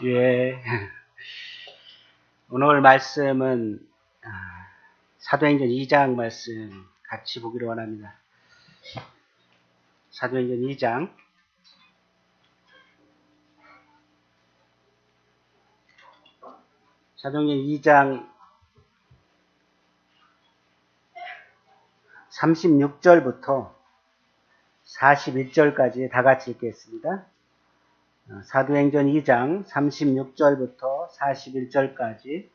예. 오늘 말씀은 사도행전 2장 말씀 같이 보기를 원합니다. 사도행전 2장 36절부터 41절까지 다 같이 읽겠습니다. 사도행전 2장 36절부터 41절까지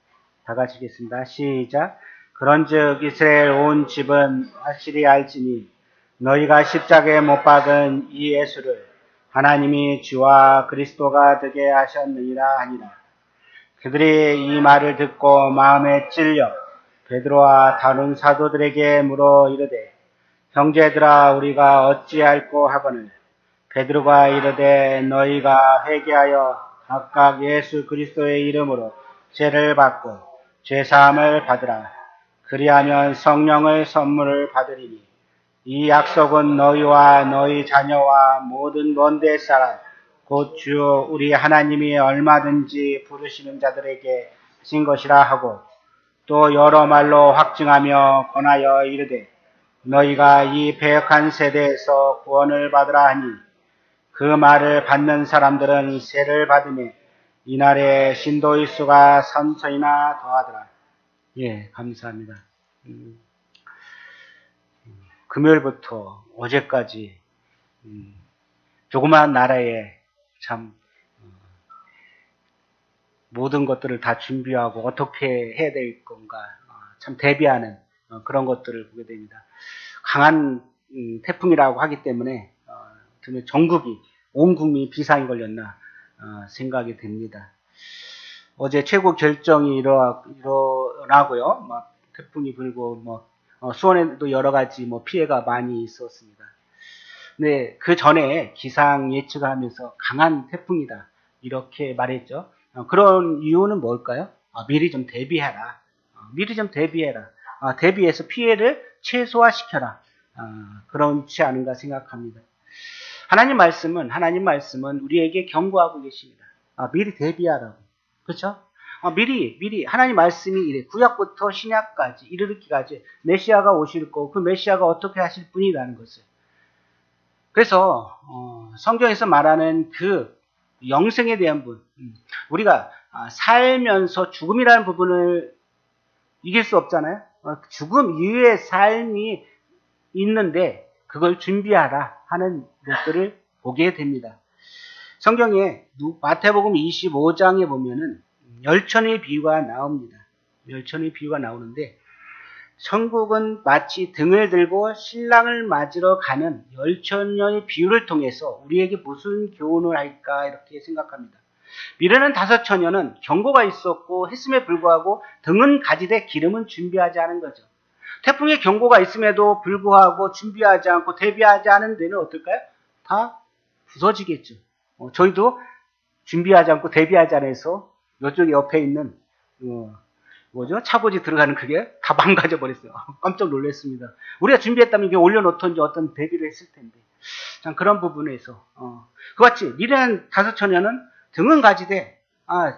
다 같이 읽겠습니다. 시작. 그런즉 이스라엘 온 집은 확실히 알지니 너희가 십자가에 못 박은 이 예수를 하나님이 주와 그리스도가 되게 하셨느니라 하니라. 그들이 이 말을 듣고 마음에 찔려 베드로와 다른 사도들에게 물어 이르되 형제들아 우리가 어찌할꼬 하거늘 베드로가 이르되 너희가 회개하여 각각 예수 그리스도의 이름으로 죄를 받고 죄사함을 받으라. 그리하면 성령의 선물을 받으리니 이 약속은 너희와 너희 자녀와 모든 먼데 사람 곧 주 우리 하나님이 얼마든지 부르시는 자들에게 하신 것이라 하고 또 여러 말로 확증하며 권하여 이르되 너희가 이 패역한 세대에서 구원을 받으라 하니 그 말을 받는 사람들은 세를 받으며 이날에 신도의 수가 삼천이나 더하더라. 예, 감사합니다. 금요일부터 어제까지 조그마한 나라에 참 모든 것들을 다 준비하고 어떻게 해야 될 건가 참 대비하는 그런 것들을 보게 됩니다. 강한 태풍이라고 하기 때문에 전국이 온 국민이 비상이 걸렸나 생각이 됩니다. 어제 최고 결정이 일어나고요. 막 태풍이 불고 수원에도 여러 가지 피해가 많이 있었습니다. 근데 그 전에 기상 예측하면서 강한 태풍이다 이렇게 말했죠. 그런 이유는 뭘까요? 미리 좀 대비해라. 미리 좀 대비해라. 대비해서 피해를 최소화시켜라. 그렇지 않은가 생각합니다. 하나님 말씀은 우리에게 경고하고 계십니다. 미리 대비하라고. 그렇죠? 미리 하나님 말씀이 이래 구약부터 신약까지 이르기까지 메시아가 오실 거고 그 메시아가 어떻게 하실 분이라는 것을. 그래서 성경에서 말하는 그 영생에 대한 분, 우리가 살면서 죽음이라는 부분을 이길 수 없잖아요. 죽음 이후의 삶이 있는데 그걸 준비하라 하는 것들을 보게 됩니다. 성경에 마태복음 25장에 보면은 열천의 비유가 나옵니다. 열천의 비유가 나오는데 천국은 마치 등을 들고 신랑을 맞으러 가는 열천녀의 비유를 통해서 우리에게 무슨 교훈을 할까 이렇게 생각합니다. 미래는 5처녀는 경고가 있었고 했음에 불구하고 등은 가지되 기름은 준비하지 않은 거죠. 태풍의 경고가 있음에도 불구하고 준비하지 않고 대비하지 않은 데는 어떨까요? 다 부서지겠죠. 저희도 준비하지 않고 대비하지 않아서 이쪽 옆에 있는 차고지 들어가는 그게 다 망가져 버렸어요. 깜짝 놀랐습니다. 우리가 준비했다면 이게 올려놓던지 어떤 대비를 했을 텐데. 참 그런 부분에서 그같이 미래한 5처녀는 등은 가지되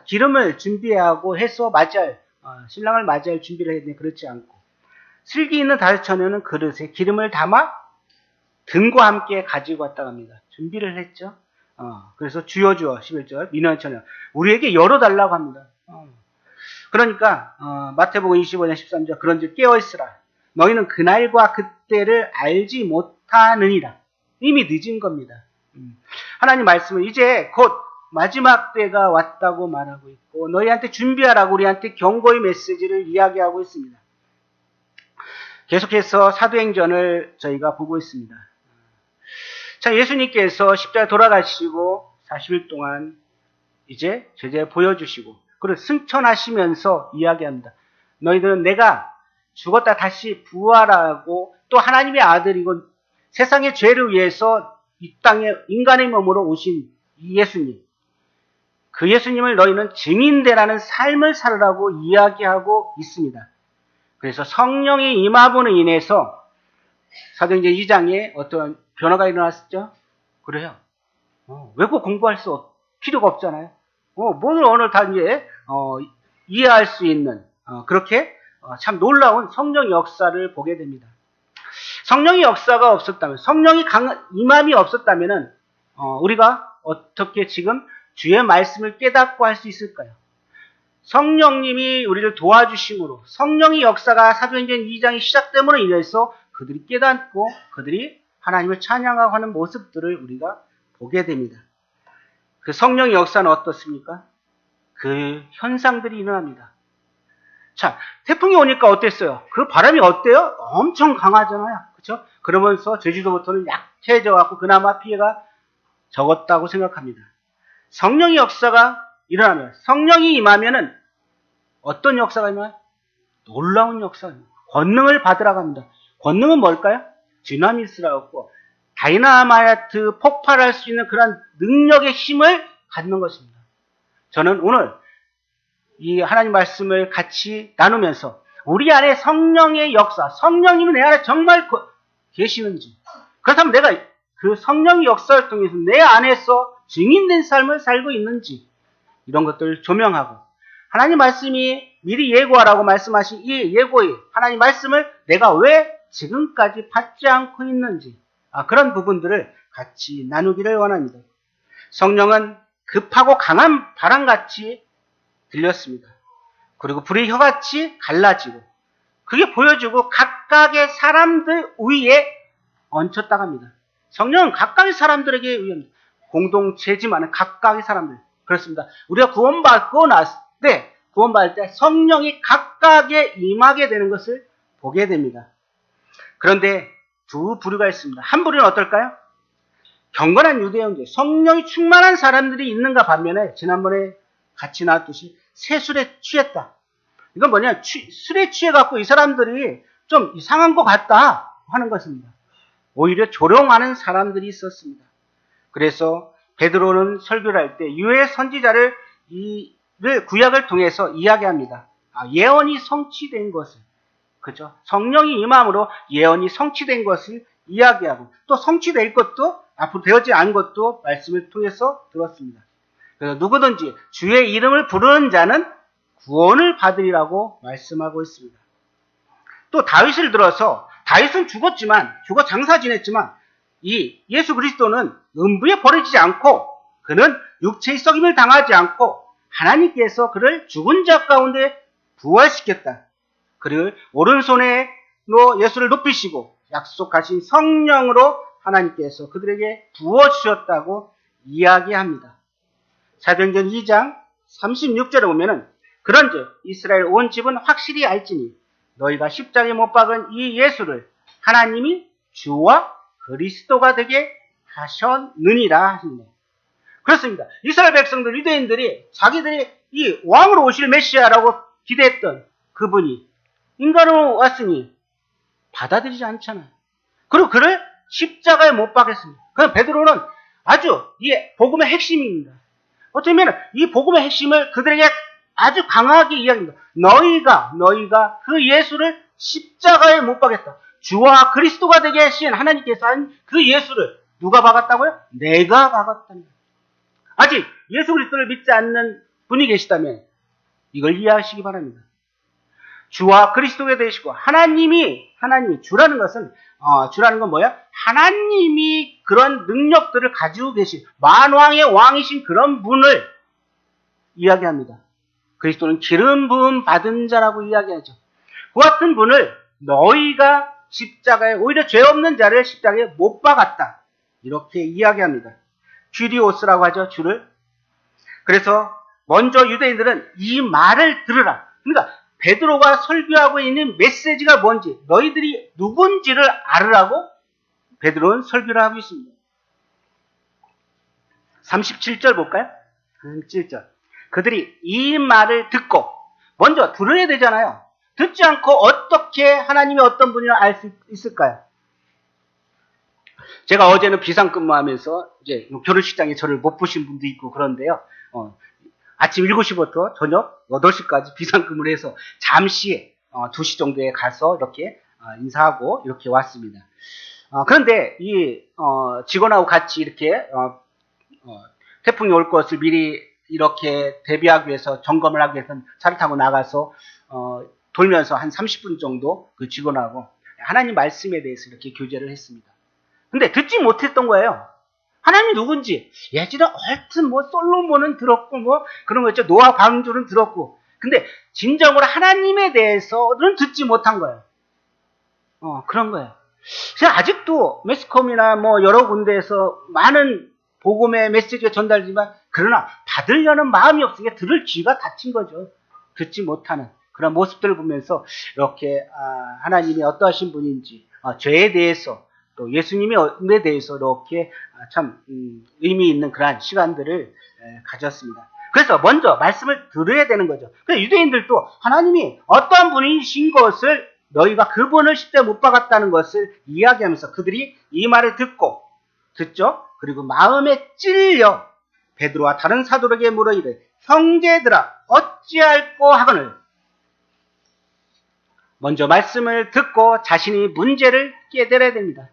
기름을 준비하고 해서 신랑을 맞이할 준비를 해야 되는데 그렇지 않고 슬기 있는 5처녀는 그릇에 기름을 담아 등과 함께 가지고 왔다고 합니다. 준비를 했죠. 그래서 주여 11절 미련처녀 우리에게 열어달라고 합니다. 그러니까 마태복음 25장 13절 그런즉 깨어있으라 너희는 그날과 그때를 알지 못하느니라. 이미 늦은 겁니다. 하나님 말씀은 이제 곧 마지막 때가 왔다고 말하고 있고 너희한테 준비하라고 우리한테 경고의 메시지를 이야기하고 있습니다. 계속해서 사도행전을 저희가 보고 있습니다. 자, 예수님께서 십자가에 돌아가시고 40일 동안 이제 제자에 보여주시고 그리고 승천하시면서 이야기합니다. 너희들은 내가 죽었다 다시 부활하고 또 하나님의 아들이고 세상의 죄를 위해서 이 땅에 인간의 몸으로 오신 이 예수님, 그 예수님을 너희는 증인되라는 삶을 살으라고 이야기하고 있습니다. 그래서 성령이 임함으로 인해서 사도행전 2장에 어떤 변화가 일어났었죠? 그래요. 왜 꼭 공부할 필요가 없잖아요. 모든 언어를 다 이제 이해할 수 있는 그렇게 참 놀라운 성령의 역사를 보게 됩니다. 성령의 역사가 없었다면, 성령이 임함이 없었다면은 우리가 어떻게 지금 주의 말씀을 깨닫고 할 수 있을까요? 성령님이 우리를 도와주심으로 성령의 역사가 사도행전 2장이 시작됨으로 인해서 그들이 깨닫고 그들이 하나님을 찬양하고 하는 모습들을 우리가 보게 됩니다. 그 성령의 역사는 어떻습니까? 그 현상들이 일어납니다. 자, 태풍이 오니까 어땠어요? 그 바람이 어때요? 엄청 강하잖아요. 그렇죠? 그러면서 제주도부터는 약해져 갖고 그나마 피해가 적었다고 생각합니다. 성령의 역사가 일어나면, 성령이 임하면은 어떤 역사가 일어나요? 놀라운 역사입니다. 권능을 받으러 갑니다. 권능은 뭘까요? 디나미스라고 다이나마이트 폭발할 수 있는 그런 능력의 힘을 갖는 것입니다. 저는 오늘 이 하나님 말씀을 같이 나누면서 우리 안에 성령의 역사, 성령님이 내 안에 정말 계시는지, 그렇다면 내가 그 성령의 역사를 통해서 내 안에서 증인된 삶을 살고 있는지, 이런 것들을 조명하고 하나님 말씀이 미리 예고하라고 말씀하신 이 예고의 하나님 말씀을 내가 왜 지금까지 받지 않고 있는지, 그런 부분들을 같이 나누기를 원합니다. 성령은 급하고 강한 바람같이 들렸습니다. 그리고 불의 혀같이 갈라지고 그게 보여주고 각각의 사람들 위에 얹혔다고 합니다. 성령은 각각의 사람들에게 의합니다. 공동체지만 각각의 사람들. 그렇습니다. 우리가 구원받고 났을 때, 구원받을 때 성령이 각각에 임하게 되는 것을 보게 됩니다. 그런데 두 부류가 있습니다. 한 부류는 어떨까요? 경건한 유대인들, 성령이 충만한 사람들이 있는가 반면에 지난번에 같이 나왔듯이 새술에 취했다. 이건 뭐냐? 술에 취해갖고 이 사람들이 좀 이상한 것 같다 하는 것입니다. 오히려 조롱하는 사람들이 있었습니다. 그래서 베드로는 설교를 할 때 유해 선지자를 구약을 통해서 이야기합니다. 예언이 성취된 것을, 그죠? 성령이 임함으로 예언이 성취된 것을 이야기하고 또 성취될 것도 앞으로 되어지지 않은 것도 말씀을 통해서 들었습니다. 그래서 누구든지 주의 이름을 부르는 자는 구원을 받으리라고 말씀하고 있습니다. 또 다윗을 들어서 다윗은 죽어 장사 지냈지만 이 예수 그리스도는 음부에 버려지지 않고 그는 육체의 썩임을 당하지 않고 하나님께서 그를 죽은 자 가운데 부활시켰다. 그를 오른손으로 예수를 높이시고 약속하신 성령으로 하나님께서 그들에게 부어주셨다고 이야기합니다. 사도행전 2장 36절에 보면은 그런즉 이스라엘 온 집은 확실히 알지니 너희가 십자가에 못 박은 이 예수를 하나님이 주와 그리스도가 되게 하셨느니라 하시네. 그렇습니다. 이스라엘 백성들, 유대인들이 자기들이 이 왕으로 오실 메시아라고 기대했던 그분이 인간으로 왔으니 받아들이지 않잖아요. 그리고 그를 십자가에 못 박았습니다. 그럼 베드로는 아주 이 복음의 핵심입니다. 어떻게 보면 이 복음의 핵심을 그들에게 아주 강하게 이야기합니다. 너희가 그 예수를 십자가에 못 박았다. 주와 그리스도가 되게 하신 하나님께서 한 그 예수를 누가 박았다고요? 내가 박았답니다. 아직 예수 그리스도를 믿지 않는 분이 계시다면 이걸 이해하시기 바랍니다. 주와 그리스도가 되시고 하나님이 주라는 것은 주라는 건 뭐야? 하나님이 그런 능력들을 가지고 계신 만왕의 왕이신 그런 분을 이야기합니다. 그리스도는 기름 부음 받은 자라고 이야기하죠. 그 같은 분을 너희가 십자가에 오히려 죄 없는 자를 십자가에 못 박았다. 이렇게 이야기합니다. 큐리오스라고 하죠. 주를. 그래서 먼저 유대인들은 이 말을 들으라. 그러니까 베드로가 설교하고 있는 메시지가 뭔지 너희들이 누군지를 알으라고 베드로는 설교를 하고 있습니다. 37절 볼까요? 37절. 그들이 이 말을 듣고 먼저 들어야 되잖아요. 듣지 않고 어떻게 하나님이 어떤 분인지 알 수 있을까요? 제가 어제는 비상근무하면서 이제 결혼식장에 저를 못 보신 분도 있고 그런데요. 아침 7시부터 저녁 8시까지 비상근무를 해서 잠시 2시 정도에 가서 이렇게 인사하고 이렇게 왔습니다. 그런데 이 직원하고 같이 이렇게 태풍이 올 것을 미리 이렇게 대비하기 위해서 점검을 하기 위해서 차를 타고 나가서 돌면서 한 30분 정도 그 직원하고 하나님 말씀에 대해서 이렇게 교제를 했습니다. 근데 듣지 못했던 거예요. 하나님이 누군지 예전에 얼튼 뭐 솔로몬은 들었고 뭐 그런 거 있죠. 노아 방주는 들었고 근데 진정으로 하나님에 대해서는 듣지 못한 거예요. 그런 거예요. 그래서 아직도 매스컴이나 뭐 여러 군데에서 많은 복음의 메시지가 전달되지만 그러나 받으려는 마음이 없으니까 들을 귀가 닫힌 거죠. 듣지 못하는 그런 모습들을 보면서 이렇게 하나님이 어떠하신 분인지 죄에 대해서 또 예수님에 대해서 이렇게 참 의미 있는 그러한 시간들을 가졌습니다. 그래서 먼저 말씀을 들어야 되는 거죠. 그래서 유대인들도 하나님이 어떠한 분이신 것을 너희가 그분을 십자가에 못 박았다는 것을 이야기하면서 그들이 이 말을 듣죠. 그리고 마음에 찔려 베드로와 다른 사도에게 물어 이르되 형제들아 어찌할꼬 하거늘. 먼저 말씀을 듣고 자신이 문제를 깨달아야 됩니다.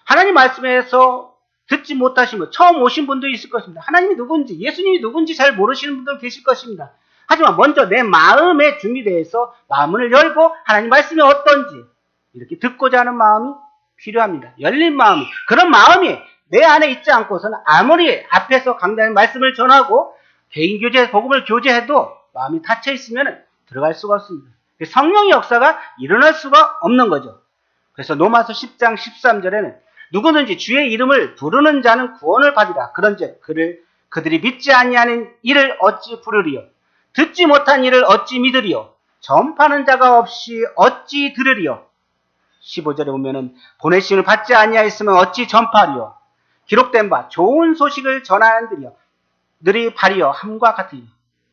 하나님 말씀에서 듣지 못하신 분, 처음 오신 분도 있을 것입니다. 하나님이 누군지, 예수님이 누군지 잘 모르시는 분도 계실 것입니다. 하지만 먼저 내 마음의 준비대해서 마음을 열고 하나님 말씀이 어떤지 이렇게 듣고자 하는 마음이 필요합니다. 열린 마음이. 그런 마음이 내 안에 있지 않고서는 아무리 앞에서 강단의 말씀을 전하고 개인 교제, 복음을 교제해도 마음이 닫혀 있으면 들어갈 수가 없습니다. 성령의 역사가 일어날 수가 없는 거죠. 그래서 로마서 10장 13절에는 누구든지 주의 이름을 부르는 자는 구원을 받으리라. 그런즉 그들이 믿지 아니하는 이를 어찌 부르리요? 듣지 못한 이를 어찌 믿으리요? 전파하는 자가 없이 어찌 들으리요? 15절에 보면은 보내심을 받지 아니하였으면 어찌 전파하리요? 기록된 바 좋은 소식을 전하는들이요 들이 발이요 함과 같으니.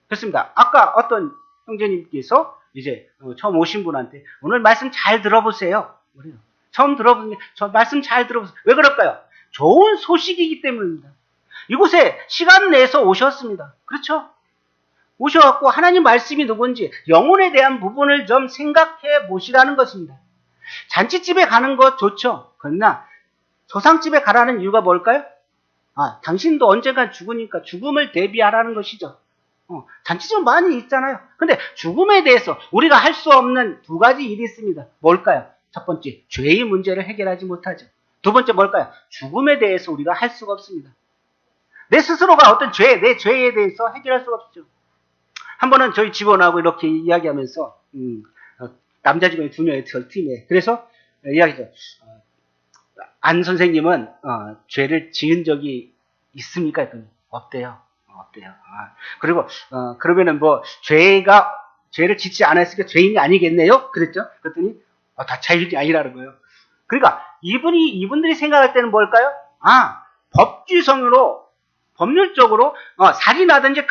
그렇습니다. 아까 어떤 형제님께서 이제 처음 오신 분한테 오늘 말씀 잘 들어보세요. 그래요. 처음 들어보면 저 말씀 잘 들어보세요. 왜 그럴까요? 좋은 소식이기 때문입니다. 이곳에 시간 내서 오셨습니다. 그렇죠? 오셔갖고 하나님 말씀이 누군지 영혼에 대한 부분을 좀 생각해 보시라는 것입니다. 잔치집에 가는 것 좋죠. 그러나 조상집에 가라는 이유가 뭘까요? 당신도 언젠간 죽으니까 죽음을 대비하라는 것이죠. 잔치집은 많이 있잖아요. 근데 죽음에 대해서 우리가 할 수 없는 두 가지 일이 있습니다. 뭘까요? 첫 번째, 죄의 문제를 해결하지 못하죠. 두 번째 뭘까요? 죽음에 대해서 우리가 할 수가 없습니다. 내 스스로가 어떤 내 죄에 대해서 해결할 수가 없죠. 한 번은 저희 직원하고 이렇게 이야기하면서 남자 직원이 2명의 팀에 그래서 이야기죠. 안 선생님은 죄를 지은 적이 있습니까? 했더니 없대요. 없대요. 그리고 그러면은 뭐 죄를 짓지 않았으니까 죄인이 아니겠네요? 그랬죠. 그랬더니 다 죄인이 아니라는 거예요. 그러니까 이분들이 생각할 때는 뭘까요? 법률적으로 살인하든지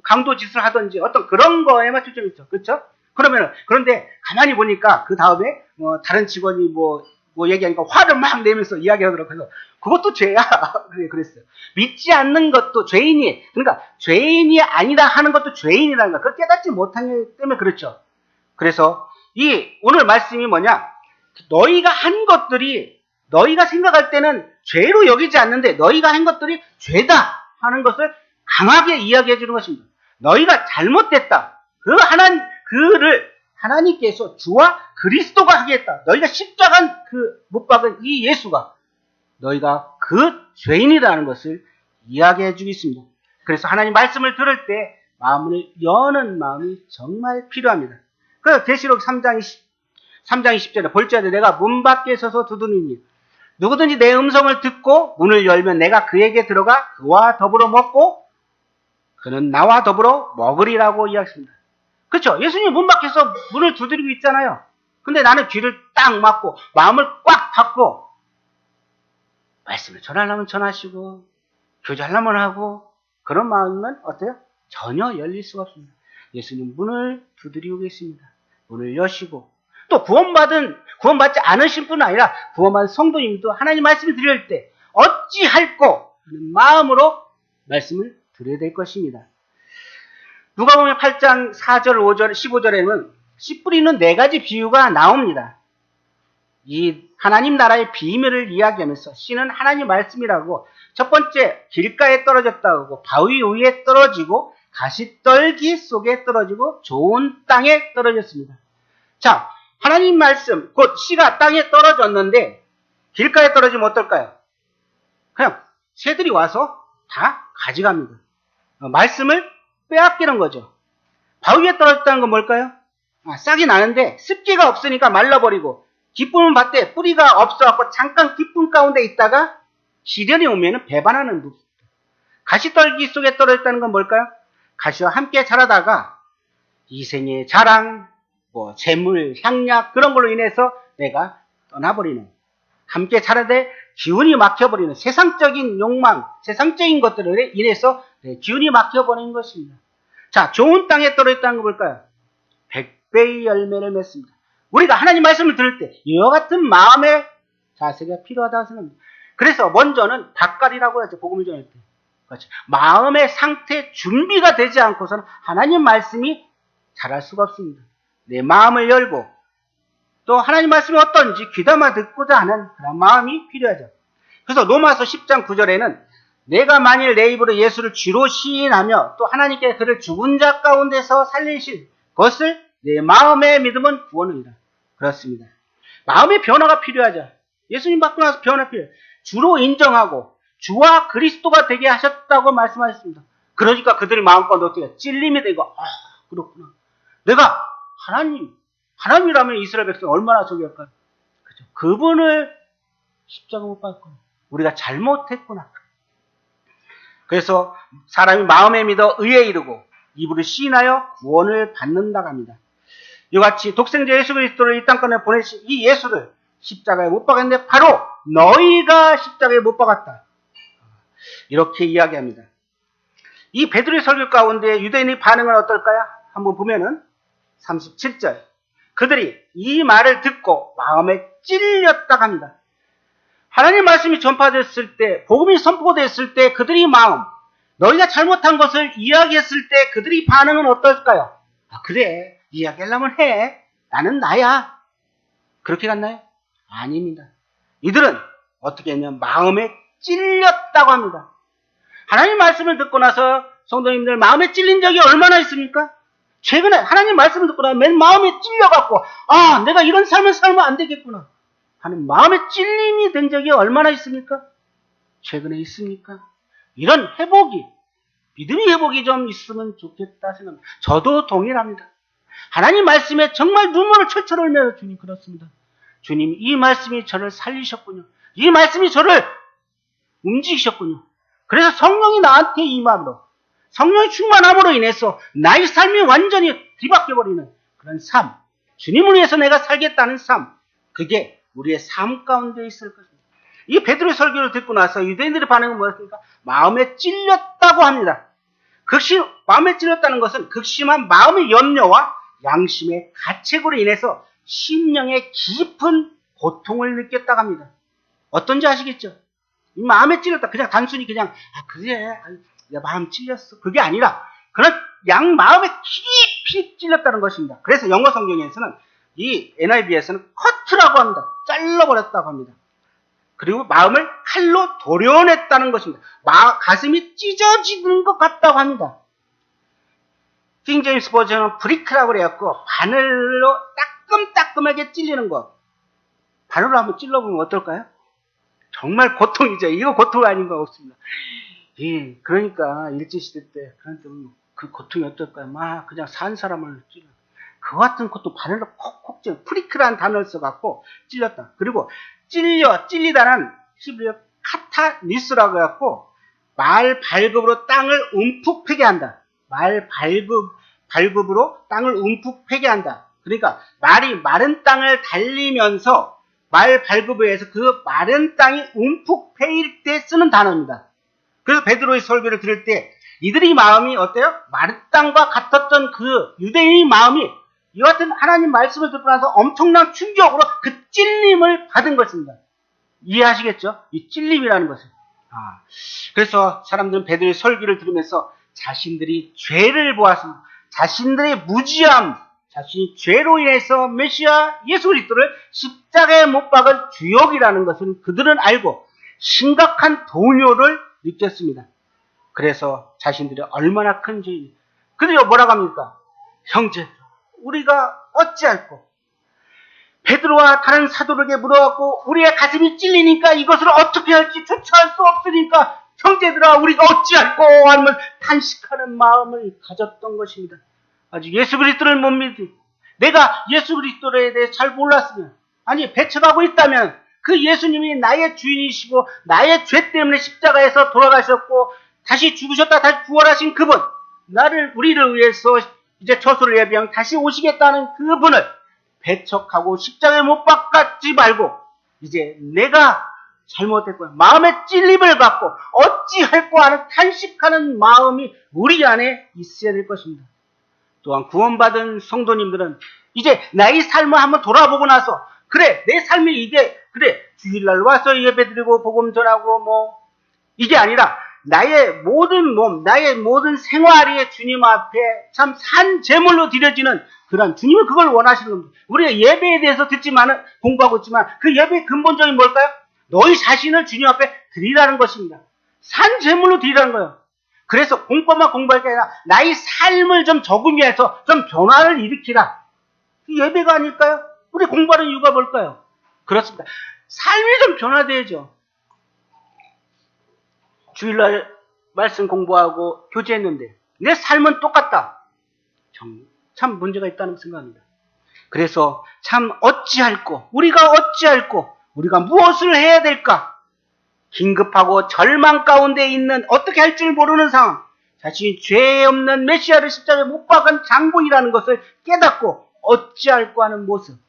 강도짓을 하든지 어떤 그런 거에만 초점이 있죠. 그렇죠? 그런데 가만히 보니까 그 다음에 다른 직원이 뭐 얘기하니까 화를 막 내면서 이야기하더라고요. 그래서 그것도 죄야. 그랬어요. 믿지 않는 것도 그러니까 죄인이 아니다 하는 것도 죄인이라는 거. 그걸 깨닫지 못하기 때문에 그렇죠. 그래서 오늘 말씀이 뭐냐? 너희가 한 것들이 너희가 생각할 때는 죄로 여기지 않는데 너희가 한 것들이 죄다 하는 것을 강하게 이야기해 주는 것입니다. 너희가 잘못됐다. 그를 하나님께서 주와 그리스도가 하겠다. 너희가 십자가 못 박은 이 예수가 너희가 그 죄인이라는 것을 이야기해 주고 있습니다. 그래서 하나님 말씀을 들을 때 마음을 여는 마음이 정말 필요합니다. 그래서 계시록 3장 20절에 볼지어다 내가 문 밖에 서서 두드리니 누구든지 내 음성을 듣고 문을 열면 내가 그에게 들어가 그와 더불어 먹고 그는 나와 더불어 먹으리라고 이야기했습니다. 그렇죠? 예수님 문 밖에서 문을 두드리고 있잖아요. 근데 나는 귀를 딱 막고 마음을 꽉 닫고 말씀을 전하려면 전하시고 교제하려면 하고 그런 마음이면 어때요? 전혀 열릴 수가 없습니다. 예수님 문을 두드리고 계십니다. 문을 여시고 또 구원받지 않으신 뿐 아니라 구원받은 성도님도 하나님 말씀을 드릴 때 어찌할꼬 하는 마음으로 말씀을 드려야 될 것입니다. 누가복음 8장 4절, 5절, 15절에는 씨 뿌리는 4가지 비유가 나옵니다. 이 하나님 나라의 비밀을 이야기하면서 씨는 하나님 말씀이라고 첫 번째 길가에 떨어졌다고 하고 바위 위에 떨어지고 가시떨기 속에 떨어지고 좋은 땅에 떨어졌습니다. 자, 하나님 말씀 곧 씨가 땅에 떨어졌는데 길가에 떨어지면 어떨까요? 그냥 새들이 와서 다 가져갑니다. 말씀을 빼앗기는 거죠. 바위 위에 떨어졌다는 건 뭘까요? 싹이 나는데 습기가 없으니까 말라버리고 기쁨은 밭에 뿌리가 없어갖고 잠깐 기쁨 가운데 있다가 시련이 오면 배반하는 모습. 가시떨기 속에 떨어졌다는 건 뭘까요? 가시와 함께 자라다가 이생의 자랑, 재물, 향락 그런 걸로 인해서 내가 떠나버리는, 함께 자라되 기운이 막혀버리는 세상적인 욕망, 세상적인 것들에 인해서 기운이 막혀버리는 것입니다. 자, 좋은 땅에 떨어졌다는 건 뭘까요? 100배의 열매를 맺습니다. 우리가 하나님 말씀을 들을 때 이와 같은 마음의 자세가 필요하다고 생각합니다. 그래서 먼저는 닭갈이라고 하죠. 복음을 전할 때. 그렇죠. 마음의 상태 준비가 되지 않고서는 하나님 말씀이 자랄 수가 없습니다. 내 마음을 열고 또 하나님 말씀이 어떤지 귀담아 듣고자 하는 그런 마음이 필요하죠. 그래서 로마서 10장 9절에는 내가 만일 내 입으로 예수를 주로 시인하며 또 하나님께 그를 죽은 자 가운데서 살리실 것을 내 마음의 믿음은 구원이다. 그렇습니다. 마음의 변화가 필요하죠. 예수님 받고 나서 변화 필요해요. 주로 인정하고 주와 그리스도가 되게 하셨다고 말씀하셨습니다. 그러니까 그들의 마음가운데 어떻게 찔림이 되고 그렇구나. 내가 하나님이라면 이스라엘 백성 얼마나 저기 할까요? 그죠? 그분을 십자가 못 받고 우리가 잘못했구나. 그래서 사람이 마음에 믿어 의에 이르고 입으로 시인하여 구원을 받는다고 합니다. 이같이 독생자 예수 그리스도를 이 땅간에 보내신 이 예수를 십자가에 못 박았는데 바로 너희가 십자가에 못 박았다. 이렇게 이야기합니다. 이 베드로의 설교 가운데 유대인의 반응은 어떨까요? 한번 보면은 37절. 그들이 이 말을 듣고 마음에 찔렸다고 합니다. 하나님 말씀이 전파됐을 때, 복음이 선포됐을 때 그들의 마음, 너희가 잘못한 것을 이야기했을 때 그들의 반응은 어떨까요? 그래, 이야기하려면 해. 나는 나야. 그렇게 갔나요? 아닙니다. 이들은 어떻게 했냐면 마음에 찔렸다고 합니다. 하나님 말씀을 듣고 나서 성도님들 마음에 찔린 적이 얼마나 있습니까? 최근에 하나님 말씀을 듣고 나서 맨 마음에 찔려갖고 내가 이런 삶을 살면 안 되겠구나 하는 마음에 찔림이 된 적이 얼마나 있습니까? 최근에 있습니까? 이런 회복이, 믿음의 회복이 좀 있으면 좋겠다 생각합니다. 저도 동일합니다. 하나님 말씀에 정말 눈물을 철철 흘려서 주님 그렇습니다. 주님 이 말씀이 저를 살리셨군요. 이 말씀이 저를 움직이셨군요. 그래서 성령이 나한테 임함으로 성령의 충만함으로 인해서 나의 삶이 완전히 뒤바뀌어버리는 그런 삶, 주님을 위해서 내가 살겠다는 삶, 그게 우리의 삶 가운데 있을 것입니다. 이 베드로의 설교를 듣고 나서 유대인들의 반응은 뭐였습니까? 마음에 찔렸다고 합니다. 마음에 찔렸다는 것은 극심한 마음의 염려와 양심의 가책으로 인해서 심령의 깊은 고통을 느꼈다고 합니다. 어떤지 아시겠죠? 이 마음에 찔렸다. 그냥 단순히 그래, 내 마음 찔렸어. 그게 아니라 그런 마음에 깊이 찔렸다는 것입니다. 그래서 영어 성경에서는 이 NIV에서는 커트라고 합니다. 잘라버렸다고 합니다. 그리고 마음을 칼로 도려냈다는 것입니다. 가슴이 찢어지는 것 같다고 합니다. 킹 제임스 버전은 브리크라고 그래갖고 바늘로 따끔따끔하게 찔리는 것. 바늘로 한번 찔러보면 어떨까요? 정말 고통이죠. 이거 고통 아닌 거 없습니다. 그러니까 일제시대 때 그 고통이 어떨까요? 그냥 산 사람을 찔러. 그 같은 것도 바늘로 콕콕 찔러. 프리크라는 단어를 써갖고 찔렸다. 그리고 찔리다는 히브리어 카타니스라고 해갖고 말 발굽으로 땅을 움푹 패게 한다. 말 발굽으로 땅을 움푹 패게 한다. 그러니까 말이 마른 땅을 달리면서 말 발굽에 의해서 그 마른 땅이 움푹 패일 때 쓰는 단어입니다. 그래서 베드로의 설교를 들을 때 이들의 마음이 어때요? 마른 땅과 같았던 그 유대인의 마음이 이 같은 하나님 말씀을 듣고 나서 엄청난 충격으로 그 찔림을 받은 것입니다. 이해하시겠죠? 이 찔림이라는 것을. 그래서 사람들은 베드로의 설교를 들으면서 자신들이 죄를 보았습니다. 자신들의 무지함, 자신이 죄로 인해서 메시아 예수 그리스도를 십자가에 못 박은 주역이라는 것을 그들은 알고 심각한 동요를 느꼈습니다. 그래서 자신들이 얼마나 큰 죄인이, 그들이 뭐라고 합니까? 형제, 우리가 어찌할꼬? 베드로와 다른 사도에게 물어갖고 우리의 가슴이 찔리니까 이것을 어떻게 할지 조차할 수 없으니까 형제들아 우리가 어찌할꼬 하면 탄식하는 마음을 가졌던 것입니다. 아직 예수 그리스도를 못 믿으니, 내가 예수 그리스도에 대해 잘 몰랐으면, 아니 배척하고 있다면 그 예수님이 나의 주인이시고 나의 죄 때문에 십자가에서 돌아가셨고 다시 죽으셨다 다시 부활하신 그분, 우리를 위해서 이제 처소를 예비하면 다시 오시겠다는 그분을 배척하고 십자가에 못 박지 말고 이제 내가 잘못했고 마음의 찔림을 갖고 어찌할꼬 하는 탄식하는 마음이 우리 안에 있어야 될 것입니다. 또한 구원받은 성도님들은 이제 나의 삶을 한번 돌아보고 나서, 그래 내 삶이 이게 그래 주일날 와서 예배드리고 복음 전하고 이게 아니라 나의 모든 몸, 나의 모든 생활이 주님 앞에 참 산 제물로 드려지는 그런, 주님은 그걸 원하시는 겁니다. 우리가 예배에 대해서 공부하고 있지만 그 예배의 근본적인 뭘까요? 너희 자신을 주님 앞에 드리라는 것입니다. 산 제물로 드리라는 거예요. 그래서 공법만 공부할 게 아니라 나의 삶을 좀 적응해서 좀 변화를 일으키라. 예배가 아닐까요? 우리 공부하는 이유가 뭘까요? 그렇습니다. 삶이 좀 변화돼야죠. 주일날 말씀 공부하고 교제했는데 내 삶은 똑같다. 참 문제가 있다는 생각입니다. 그래서 참 우리가 어찌할꼬, 우리가 무엇을 해야 될까? 긴급하고 절망 가운데 있는, 어떻게 할 줄 모르는 상황, 자신이 죄 없는 메시아를 십자가에 못 박은 장본이라는 것을 깨닫고 어찌할꼬 하는 모습.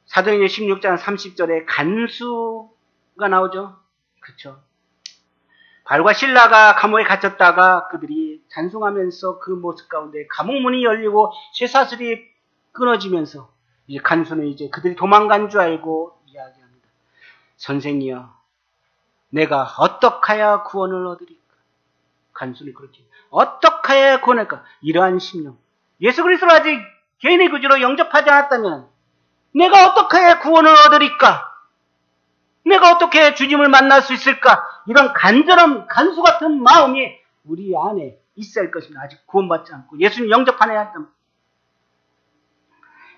사도행전 16장 30절에 간수가 나오죠. 그렇죠. 바울과 실라가 감옥에 갇혔다가 그들이 찬송하면서 그 모습 가운데 감옥 문이 열리고 쇠사슬이 끊어지면서 이제 간수는 이제 그들이 도망간 줄 알고 이야기합니다. 선생이여, 내가 어떻게 해야 구원을 얻으리까? 간수는 그렇게 어떻게 해야 구원할까? 이러한 심령, 예수 그리스도를 아직 개인의 구주로 영접하지 않았다면 내가 어떻게 해야 구원을 얻으리까? 내가 어떻게 주님을 만날 수 있을까? 이런 간절한 간수 같은 마음이 우리 안에 있어야 할 것입니다. 아직 구원받지 않고 예수님 영접하지 않았다면.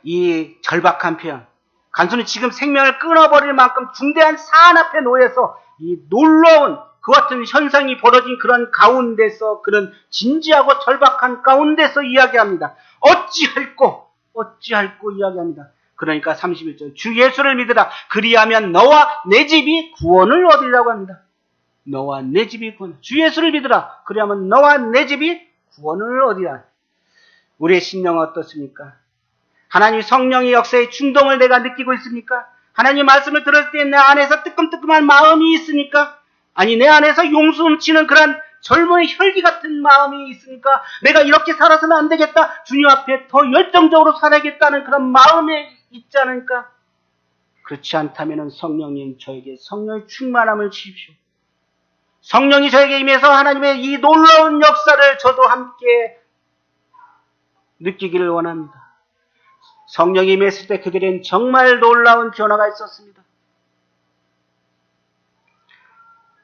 이 절박한 표현, 간수는 지금 생명을 끊어버릴 만큼 중대한 사안 앞에 놓여서 이 놀라운 그 같은 현상이 벌어진 그런 가운데서, 그런 진지하고 절박한 가운데서 이야기합니다. 어찌할꼬 이야기합니다. 그러니까 31절, 주 예수를 믿으라. 그리하면 너와 내 집이 구원을 얻으리라고 합니다. 너와 내 집이 구원. 주 예수를 믿으라. 그리하면 너와 내 집이 구원을 얻으리라. 우리의 심령은 어떻습니까? 하나님 성령의 역사의 충동을 내가 느끼고 있습니까? 하나님 말씀을 들을 때 내 안에서 뜨끔뜨끔한 마음이 있습니까? 아니 내 안에서 용수 넘치는 그런 젊은이 혈기 같은 마음이 있으니까 내가 이렇게 살아서는 안 되겠다, 주님 앞에 더 열정적으로 살아야겠다는 그런 마음이 있지 않을까? 그렇지 않다면 성령님 저에게 성령의 충만함을 주십시오. 성령이 저에게 임해서 하나님의 이 놀라운 역사를 저도 함께 느끼기를 원합니다. 성령이 임했을 때 그들은 정말 놀라운 변화가 있었습니다.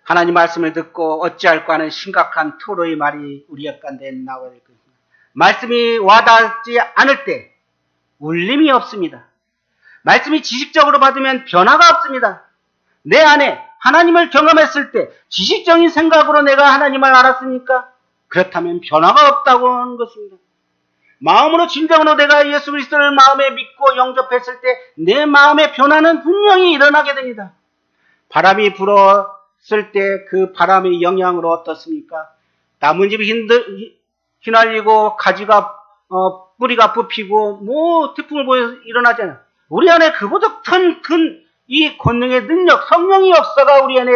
하나님 말씀을 듣고 어찌할꼬 하는 심각한 토로의 말이 우리 가운데 나와야 될 것입니다. 말씀이 와닿지 않을 때 울림이 없습니다. 말씀이 지식적으로 받으면 변화가 없습니다. 내 안에 하나님을 경험했을 때 지식적인 생각으로 내가 하나님을 알았습니까? 그렇다면 변화가 없다고 하는 것입니다. 마음으로 진정으로 내가 예수 그리스도를 마음에 믿고 영접했을 때 내 마음의 변화는 분명히 일어나게 됩니다. 바람이 불었을 때 그 바람의 영향으로 어떻습니까? 나뭇잎이 휘날리고 가지가 뿌리가 뽑히고 태풍을 보여 일어나잖아요. 우리 안에 그보다 큰 이 권능의 능력, 성령의 역사가 우리 안에,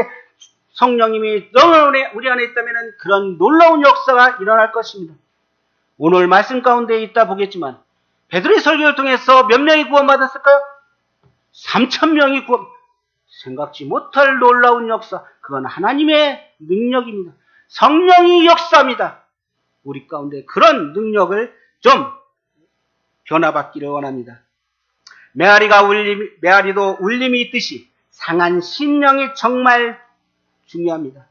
성령님이 우리 안에 있다면 그런 놀라운 역사가 일어날 것입니다. 오늘 말씀 가운데 있다 보겠지만 베드로의 설교를 통해서 몇 명이 구원받았을까요? 3,000명이 생각지 못할 놀라운 역사, 그건 하나님의 능력입니다. 성령의 역사입니다. 우리 가운데 그런 능력을 좀 변화받기를 원합니다. 메아리도 울림이 있듯이 상한 심령이 정말 중요합니다.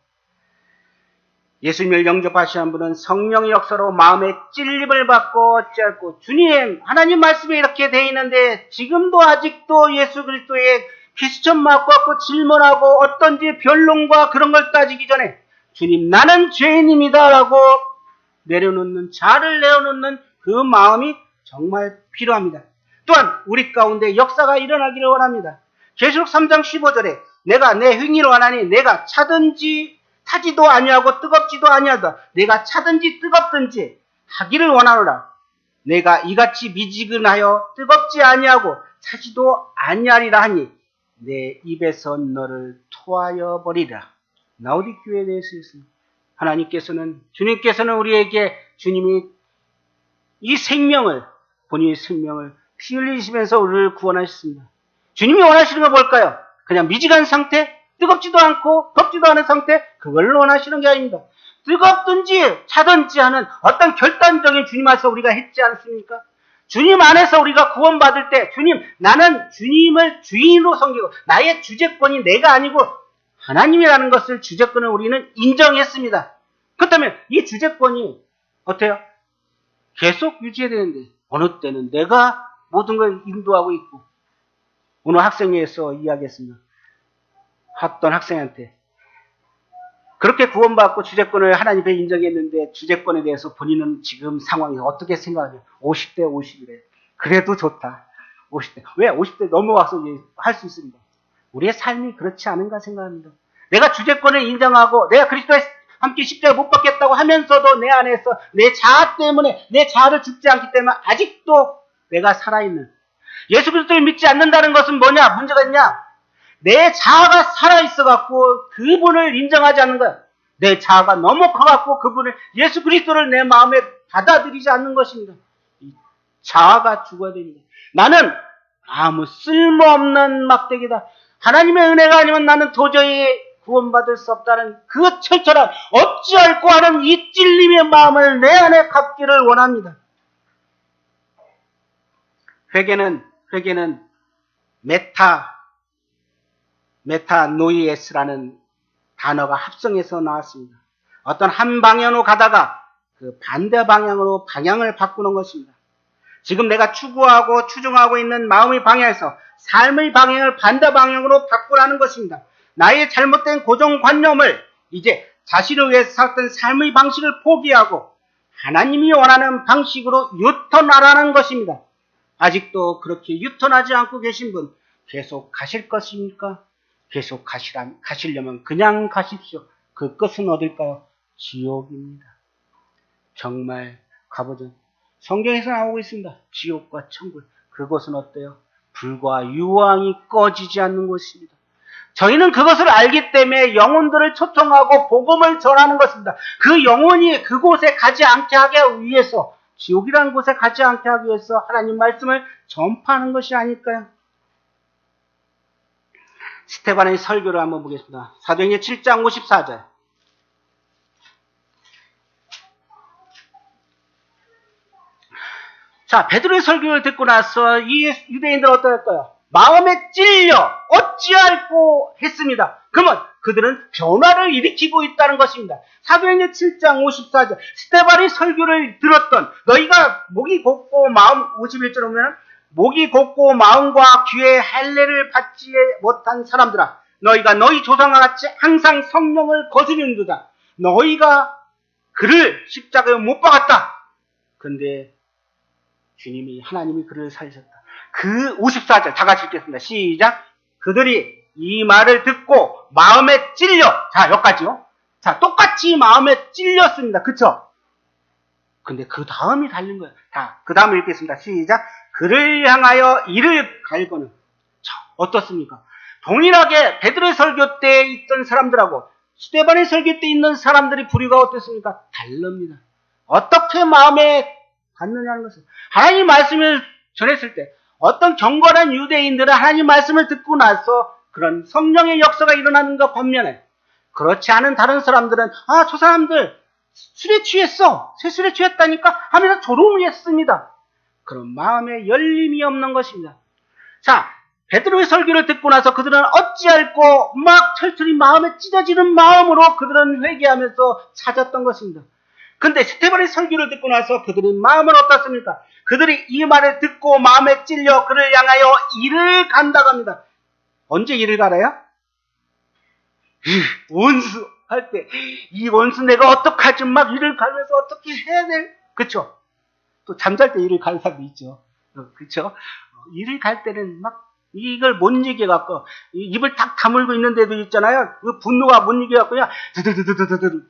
예수님을 영접하시는 분은 성령의 역사로 마음의 찔림을 받고 어찌할꼬 주님 하나님 말씀에 이렇게 돼 있는데 지금도 아직도 예수 그리스도의 퀘스천 마크 갖고 질문하고 어떤지 변론과 그런 걸 따지기 전에 주님 나는 죄인입니다 라고 자를 내어놓는 그 마음이 정말 필요합니다. 또한 우리 가운데 역사가 일어나기를 원합니다. 계시록 3장 15절에 내가 내 행위로 하나니 내가 차든지 타지도 아니하고 뜨겁지도 아니하다. 내가 차든지 뜨겁든지 하기를 원하노라. 내가 이같이 미지근하여 뜨겁지 아니하고 차지도 아니하리라 하니 내 입에서 너를 토하여 버리라. 라오디교회에 대해서 있습니다. 주님께서는 우리에게 주님이 이 생명을 본인의 생명을 피 흘리시면서 우리를 구원하셨습니다. 주님이 원하시는 건 뭘까요? 그냥 미지근한 상태? 뜨겁지도 않고 덥지도 않은 상태? 그걸 원하시는 게 아닙니다. 뜨겁든지 차든지 하는 어떤 결단적인 주님 안에서 우리가 했지 않습니까? 주님 안에서 우리가 구원받을 때 주님 나는 주님을 주인으로 섬기고 나의 주재권이 내가 아니고 하나님이라는 것을 주재권을 우리는 인정했습니다. 그렇다면 이 주재권이 어때요? 계속 유지해야 되는데 어느 때는 내가 모든 걸 인도하고 있고 오늘 학생회에서 이야기했습니다. 어떤 학생한테 그렇게 구원받고 주재권을 하나님께 인정했는데 주재권에 대해서 본인은 지금 상황이 어떻게 생각하냐. 50대 50이래. 그래도 좋다. 50대. 왜? 50대 넘어와서 할 수 있습니다. 우리의 삶이 그렇지 않은가 생각합니다. 내가 주재권을 인정하고 내가 그리스도와 함께 십자가 못 받겠다고 하면서도 내 안에서 내 자아 때문에 내 자아를 죽지 않기 때문에 아직도 내가 살아있는 예수 그리스도를 믿지 않는다는 것은 뭐냐? 문제가 있냐? 내 자아가 살아있어갖고 그분을 인정하지 않는 거야. 내 자아가 너무 커갖고 그분을 예수 그리스도를 내 마음에 받아들이지 않는 것입니다. 이 자아가 죽어야 됩니다. 나는 아무 쓸모없는 막대기다. 하나님의 은혜가 아니면 나는 도저히 구원받을 수 없다는 그 철저한 어찌할꼬 하는 이 찔림의 마음을 내 안에 갖기를 원합니다. 회개는 메타노이에스라는 단어가 합성해서 나왔습니다. 어떤 한 방향으로 가다가 그 반대 방향으로 방향을 바꾸는 것입니다. 지금 내가 추구하고 추종하고 있는 마음의 방향에서 삶의 방향을 반대 방향으로 바꾸라는 것입니다. 나의 잘못된 고정관념을 이제 자신을 위해서 살았던 삶의 방식을 포기하고 하나님이 원하는 방식으로 유턴하라는 것입니다. 아직도 그렇게 유턴하지 않고 계신 분 계속 가실 것입니까? 계속 가시려면 그냥 가십시오. 그 끝은 어딜까요? 지옥입니다. 정말 가보죠. 성경에서 나오고 있습니다. 지옥과 천국. 그것은 어때요? 불과 유황이 꺼지지 않는 곳입니다. 저희는 그것을 알기 때문에 영혼들을 초청하고 복음을 전하는 것입니다. 그 영혼이 그곳에 가지 않게 하기 위해서 지옥이라는 곳에 가지 않게 하기 위해서 하나님 말씀을 전파하는 것이 아닐까요? 스테반의 설교를 한번 보겠습니다. 사도행전 7장 54절. 자, 베드로의 설교를 듣고 나서 이 유대인들은 어떨까요? 마음에 찔려 어찌할꼬 했습니다. 그러면 그들은 변화를 일으키고 있다는 것입니다. 사도행전 7장 54절 스테반의 설교를 들었던 너희가 목이 곧고 마음 51절 보면 목이 곧고 마음과 귀에 할례를 받지 못한 사람들아 너희가 너희 조상과 같이 항상 성령을 거스르는도다. 너희가 그를 십자가에 못 박았다. 근데 주님이 하나님이 그를 살리셨다. 그 54절 다 같이 읽겠습니다. 시작. 그들이 이 말을 듣고 마음에 찔려. 자, 여기까지요. 자, 똑같이 마음에 찔렸습니다. 그쵸? 근데 그 다음이 달린 거예요. 자, 그 다음을 읽겠습니다. 시작. 그를 향하여 이를 갈거는. 자, 어떻습니까? 동일하게 베드로의 설교 때 있던 사람들하고 스데반의 설교 때 있는 사람들이 부류가 어떻습니까? 다릅니다. 어떻게 마음에 받느냐는 것은 하나님 말씀을 전했을 때 어떤 경건한 유대인들은 하나님 말씀을 듣고 나서 그런 성령의 역사가 일어나는 것 반면에 그렇지 않은 다른 사람들은 저 사람들 술에 취했어. 새술에 취했다니까 하면서 조롱을 했습니다. 그런 마음에 열림이 없는 것입니다. 자, 베드로의 설교를 듣고 나서 그들은 어찌할꼬 막 철철이 마음에 찢어지는 마음으로 그들은 회개하면서 찾았던 것입니다. 근데 스테반의 설교를 듣고 나서 그들의 마음은 어떻습니까? 그들이 이 말을 듣고 마음에 찔려 그를 향하여 이를 간다고 합니다. 언제 이를 갈아요? 원수 할 때, 이 원수 내가 어떡하지? 막 이를 갈면서 어떻게 해야 돼? 그쵸? 또 잠잘 때 이를 가는 사람도 있죠. 그쵸? 이를 갈 때는 막 이걸 못 이겨갖고 입을 탁 다물고 있는데도 있잖아요. 그 분노가 못 이겨갖고 그냥 드드드드드드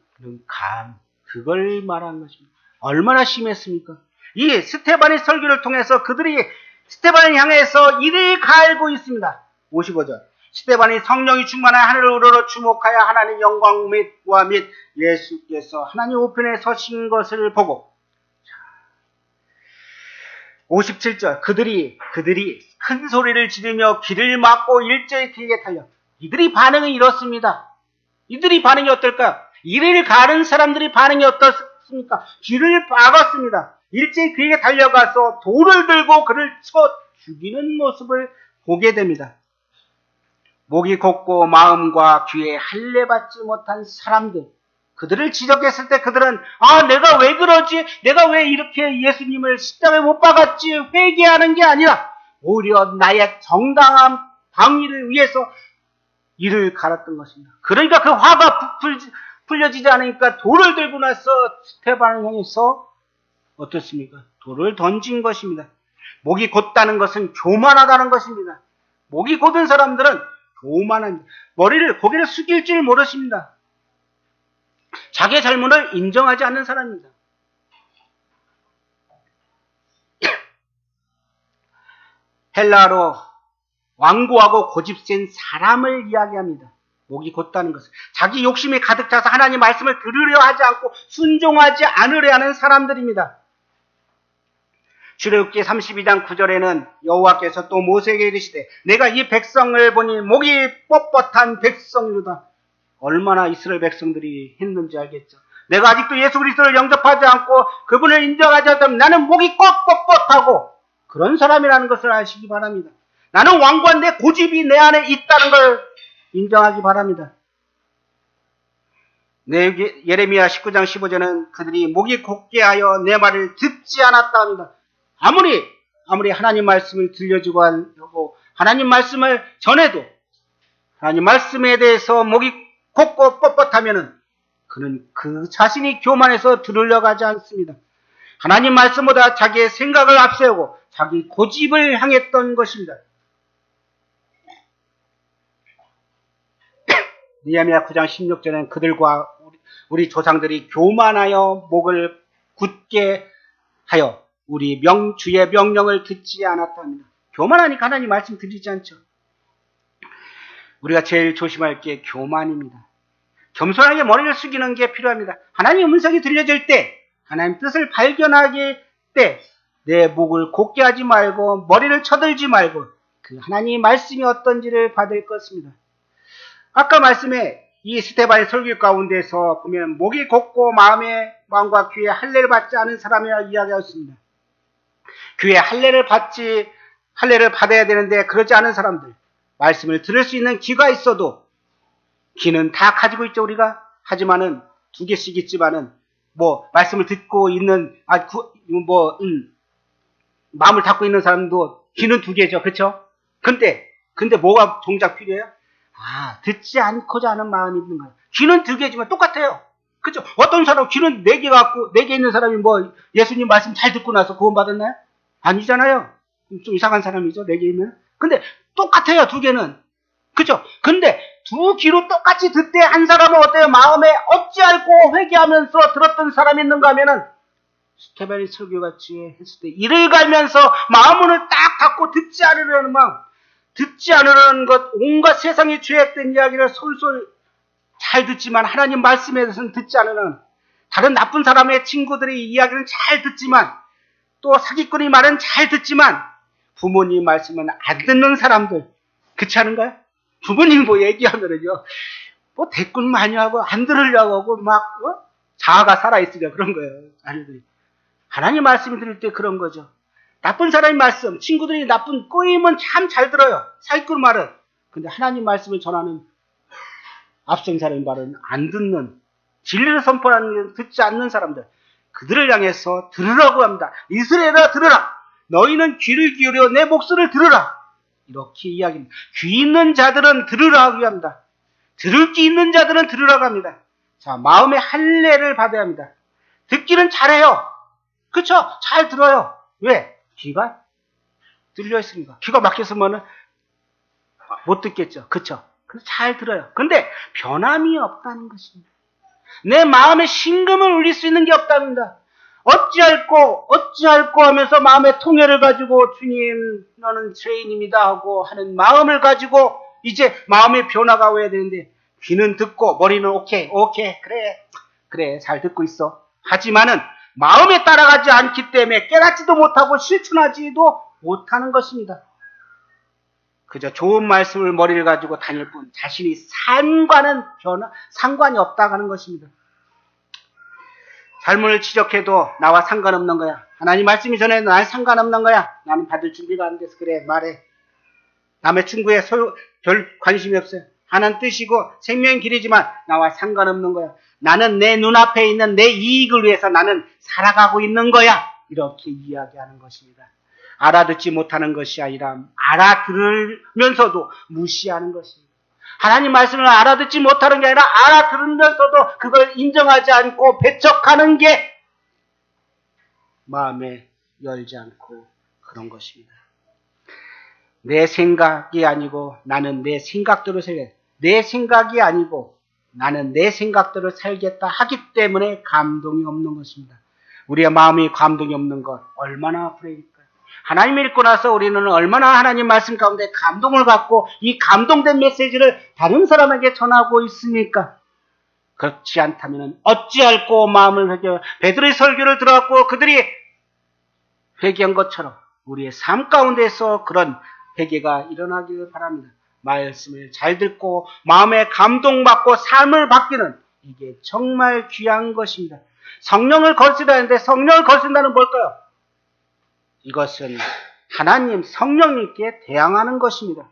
감, 그걸 말하는 것입니다. 얼마나 심했습니까? 이 스테반의 설교를 통해서 그들이 스테반을 향해서 이를 갈고 있습니다. 55절. 스테반이 성령이 충만한 하늘을 우러러 주목하여 하나님 영광 및 예수께서 하나님 우편에 서신 것을 보고, 57절. 그들이 큰 소리를 지르며 길을 막고 일제히 길게 달려. 이들이 반응은 이렇습니다. 이들이 반응이 어떨까? 이를 가른 사람들이 반응이 어떻습니까? 길을 막았습니다. 일제히 그에게 달려가서 돌을 들고 그를 쳐 죽이는 모습을 보게 됩니다. 목이 곧고 마음과 귀에 할례받지 못한 사람들, 그들을 지적했을 때 그들은 내가 왜 그러지? 내가 왜 이렇게 예수님을 십자가에 못 박았지? 회개하는 게 아니라 오히려 나의 정당한 방위를 위해서 이를 갈았던 것입니다. 그러니까 그 화가 풀려지지 않으니까 돌을 들고 나서 스테반을 향해서 어떻습니까? 돌을 던진 것입니다. 목이 곧다는 것은 교만하다는 것입니다. 목이 곧은 사람들은 교만합니다. 고개를 숙일 줄 모르십니다. 자기의 잘못을 인정하지 않는 사람입니다. 헬라어로 완고하고 고집센 사람을 이야기합니다. 목이 곧다는 것은 자기 욕심이 가득 차서 하나님 말씀을 들으려 하지 않고 순종하지 않으려 하는 사람들입니다. 출애굽기 32장 9절에는 여호와께서 또 모세에게 이르시되 내가 이 백성을 보니 목이 뻣뻣한 백성이로다. 얼마나 이스라엘 백성들이 했는지 알겠죠. 내가 아직도 예수 그리스도를 영접하지 않고 그분을 인정하지 않다면 나는 목이 꼭 뻣뻣하고 그런 사람이라는 것을 아시기 바랍니다. 나는 완고한 내 고집이 내 안에 있다는 걸 인정하기 바랍니다. 예레미야 19장 15절은 그들이 목이 곧게 하여 내 말을 듣지 않았다 합니다. 아무리 하나님 말씀을 들려주고 하고 하나님 말씀을 전해도 하나님 말씀에 대해서 목이 곧고 뻣뻣하면은 그는 그 자신이 교만해서 들으려고 하지 않습니다. 하나님 말씀보다 자기의 생각을 앞세우고 자기 고집을 향했던 것입니다. 느헤미야 9장 16절에는 그들과 우리 조상들이 교만하여 목을 굳게 하여 우리 주의 명령을 듣지 않았다 합니다. 교만하니까 하나님 말씀 드리지 않죠. 우리가 제일 조심할 게 교만입니다. 겸손하게 머리를 숙이는 게 필요합니다. 하나님의 음성이 들려질 때, 하나님 뜻을 발견하기 때 내 목을 곧게 하지 말고 머리를 쳐들지 말고 그 하나님의 말씀이 어떤지를 받을 것입니다. 아까 말씀에 이 스테반의 설교 가운데서 보면 목이 곧고 마음과 귀에 할례를 받지 않은 사람이라 이야기하였습니다. 귀에 할례를 받아야 되는데 그러지 않은 사람들, 말씀을 들을 수 있는 귀가 있어도 귀는 다 가지고 있죠 우리가. 하지만은 2개씩 있지만은 말씀을 듣고 있는 마음을 닫고 있는 사람도 귀는 2개죠, 그렇죠? 근데 뭐가 정작 필요해요? 듣지 않고자 하는 마음이 있는 거예요. 귀는 2개지만 똑같아요. 그렇죠? 어떤 사람 귀는 4개 갖고 4개 있는 사람이 예수님 말씀 잘 듣고 나서 구원 받았나요? 아니잖아요. 좀 이상한 사람이죠, 4개 있는. 근데 똑같아요, 2개는. 그죠? 근데 2귀로 똑같이 듣되 한 사람은 어때요? 마음에 어찌할꼬 회개하면서 들었던 사람이 있는가 하면은 스테반의 설교같이 했을 때 이를 갈면서 마음문을 딱 닫고 듣지 않으려는 마음, 듣지 않으려는 것, 온갖 세상에 죄악된 이야기를 솔솔 잘 듣지만 하나님 말씀에 대해서는 듣지 않으는 다른 나쁜 사람의 친구들의 이야기는 잘 듣지만 또 사기꾼의 말은 잘 듣지만 부모님 말씀은 안 듣는 사람들, 그렇지 않은가요? 부모님 얘기하면은요, 대꾸는 많이 하고 안 들으려고 하고 자아가 살아있으니까 그런 거예요. 아이들이. 하나님 말씀을 들을 때 그런 거죠. 나쁜 사람의 말씀, 친구들이 나쁜 꼬이면 참 잘 들어요. 사기꾼 말은. 근데 하나님 말씀을 전하는 앞선 사람의 말은 안 듣는, 진리를 선포하는 게 듣지 않는 사람들, 그들을 향해서 들으라고 합니다. 이스라엘아 들으라. 너희는 귀를 기울여 내 목소리를 들으라. 이렇게 이야기합니다. 귀 있는 자들은 들으라고 합니다. 들을 귀 있는 자들은 들으라고 합니다. 자, 마음의 할례를 받아야 합니다. 듣기는 잘해요. 그쵸? 잘 들어요. 왜? 귀가 뚫려 있습니다. 귀가 막혔으면 못 듣겠죠. 그쵸? 그래서 잘 들어요. 근데 변함이 없다는 것입니다. 내 마음에 심금을 울릴 수 있는 게 없답니다. 어찌할꼬 하면서 마음의 통해를 가지고 주님 너는 죄인입니다 하고 하는 마음을 가지고 이제 마음의 변화가 와야 되는데, 귀는 듣고 머리는 오케이 그래 잘 듣고 있어 하지만은 마음에 따라가지 않기 때문에 깨닫지도 못하고 실천하지도 못하는 것입니다. 그저 좋은 말씀을 머리를 가지고 다닐 뿐 자신이 삶과는 상관이 없다고 하는 것입니다. 잘못을 지적해도 나와 상관없는 거야. 하나님 말씀이 전해도 나는 상관없는 거야. 나는 받을 준비가 안 돼서 그래 말해. 남의 충고에 별 관심이 없어요. 하나님 뜻이고 생명의 길이지만 나와 상관없는 거야. 나는 내 눈앞에 있는 내 이익을 위해서 나는 살아가고 있는 거야. 이렇게 이야기하는 것입니다. 알아듣지 못하는 것이 아니라 알아들으면서도 무시하는 것입니다. 하나님 말씀을 알아듣지 못하는 게 아니라 알아들으면서도 그걸 인정하지 않고 배척하는 게 마음에 열지 않고 그런 것입니다. 내 생각이 아니고 나는 내 생각대로 살겠다. 내 생각이 아니고 나는 내 생각대로 살겠다 하기 때문에 감동이 없는 것입니다. 우리의 마음이 감동이 없는 것 얼마나 불행일까요? 하나님을 믿고 나서 우리는 얼마나 하나님 말씀 가운데 감동을 갖고 이 감동된 메시지를 다른 사람에게 전하고 있습니까? 그렇지 않다면 어찌할꼬 마음을 회개하여 베드로의 설교를 들어갖고 그들이 회개한 것처럼 우리의 삶 가운데서 그런 회개가 일어나기를 바랍니다. 말씀을 잘 듣고 마음에 감동받고 삶을 바뀌는 이게 정말 귀한 것입니다. 성령을 거스르는데 성령을 거스른다는 뭘까요? 이것은 하나님 성령님께 대항하는 것입니다.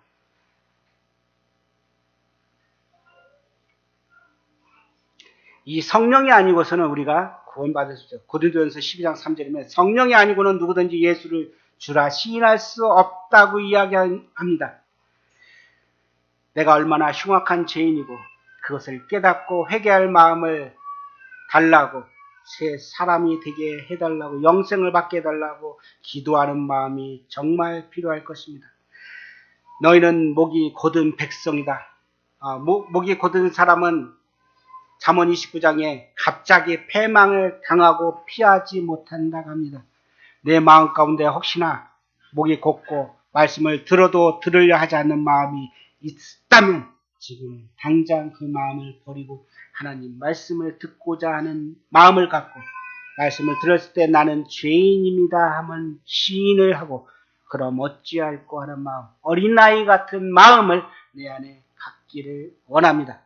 이 성령이 아니고서는 우리가 구원받을 수 없어요. 고린도전서 12장 3절이면 성령이 아니고는 누구든지 예수를 주라 시인할 수 없다고 이야기합니다. 내가 얼마나 흉악한 죄인이고 그것을 깨닫고 회개할 마음을 달라고, 새 사람이 되게 해달라고, 영생을 받게 해달라고 기도하는 마음이 정말 필요할 것입니다. 너희는 목이 곧은 백성이다. 목이 곧은 사람은 잠언 29장에 갑자기 패망을 당하고 피하지 못한다고 합니다. 내 마음 가운데 혹시나 목이 곧고 말씀을 들어도 들으려 하지 않는 마음이 있다면 지금 당장 그 마음을 버리고 하나님 말씀을 듣고자 하는 마음을 갖고 말씀을 들었을 때 나는 죄인입니다 하면 시인을 하고 그럼 어찌할꼬 하는 마음, 어린아이 같은 마음을 내 안에 갖기를 원합니다.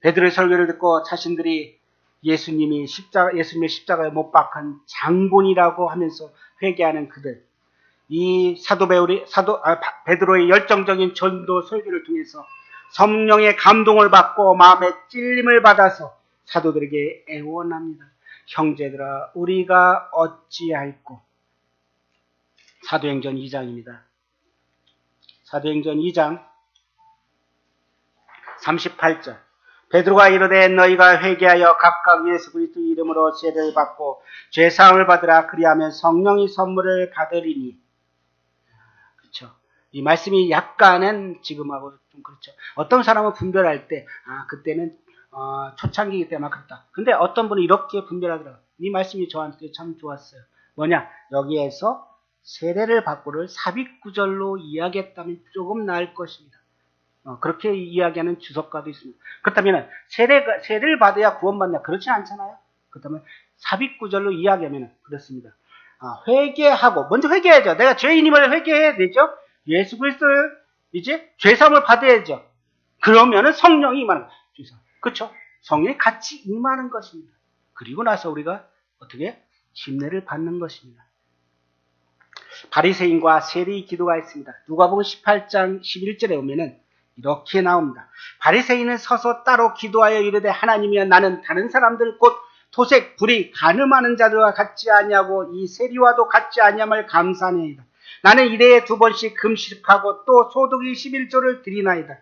베드로의 설교를 듣고 자신들이 예수님의 십자가에 못 박힌 장본이라고 하면서 회개하는 그들, 이 베드로의 열정적인 전도 설교를 통해서 성령의 감동을 받고 마음의 찔림을 받아서 사도들에게 애원합니다. 형제들아 우리가 어찌할꼬. 사도행전 2장입니다. 사도행전 2장 38절. 베드로가 이르되 너희가 회개하여 각각 예수 그리스도 이름으로 세례를 받고 죄사함을 받으라. 그리하면 성령이 선물을 받으리니. 그렇죠. 이 말씀이 약간은 지금하고 좀 그렇죠. 어떤 사람은 분별할 때 그때는 초창기이기 때문에 그렇다. 근데 어떤 분은 이렇게 분별하더라고요. 이 말씀이 저한테 참 좋았어요. 뭐냐? 여기에서 세례를 받고를 삽입구절로 이야기했다면 조금 나을 것입니다. 그렇게 이야기하는 주석가도 있습니다. 그렇다면 세례를 받아야 구원받냐? 그렇지 않잖아요. 그렇다면 삽입구절로 이야기하면 그렇습니다. 회개하고 먼저 회개해야죠. 내가 죄인임을 회개해야 되죠. 예수 그리스도를 이제 죄사함을 받아야죠. 그러면은 성령이 임하는 거죠. 그렇죠? 성령이 같이 임하는 것입니다. 그리고 나서 우리가 어떻게 침례를 받는 것입니다. 바리새인과 세리 기도가 있습니다. 누가복음 18장 11절에 보면은 이렇게 나옵니다. 바리새인은 서서 따로 기도하여 이르되 하나님이여 나는 다른 사람들 곧 토색, 불이, 간음하는 자들과 같지 아니하고 이 세리와도 같지 아니함을 감사하나이다. 나는 일해에 2번씩 금식하고 또 소득이 11조를 드리나이다.